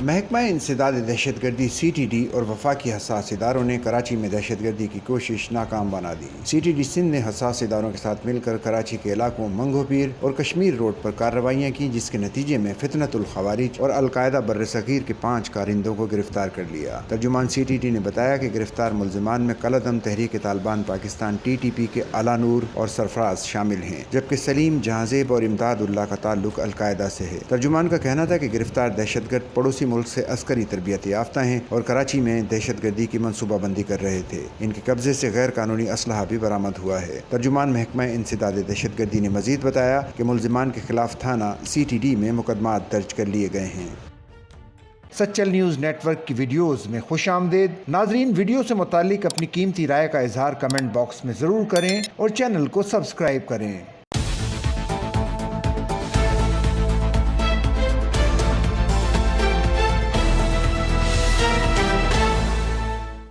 محکمہ انسداد دہشت گردی CTD اور وفاقی حساس اداروں نے کراچی میں دہشت گردی کی کوشش ناکام بنا دی۔ CTD سندھ نے حساس اداروں کے ساتھ مل کر کراچی کے علاقوں منگو پیر اور کشمیر روڈ پر کارروائیاں کی، جس کے نتیجے میں فتنۃ الخوارج اور القاعدہ برصغیر کے 5 کارندوں کو گرفتار کر لیا۔ ترجمان CTD نے بتایا کہ گرفتار ملزمان میں قلعدم تحریک طالبان پاکستان TTP کے اعلیٰ نور اور سرفراز شامل ہیں، جبکہ سلیم، جہانزیب اور امداد اللہ کا تعلق القاعدہ سے ہے۔ ترجمان کا کہنا تھا کہ گرفتار دہشت گرد پڑوسی ملک سے عسکری تربیت یافتہ ہیں اور کراچی میں دہشت گردی کی منصوبہ بندی کر رہے تھے۔ ان کے قبضے سے غیر قانونی اسلحہ بھی برآمد ہوا ہے۔ ترجمان محکمہ انسداد دہشت گردی نے مزید بتایا کہ ملزمان کے خلاف تھانہ CTD میں مقدمات درج کر لیے گئے ہیں۔ سچل نیوز نیٹ ورک کی ویڈیوز میں خوش آمدید۔ ناظرین، ویڈیو سے متعلق اپنی قیمتی رائے کا اظہار کمنٹ باکس میں ضرور کریں اور چینل کو سبسکرائب کریں۔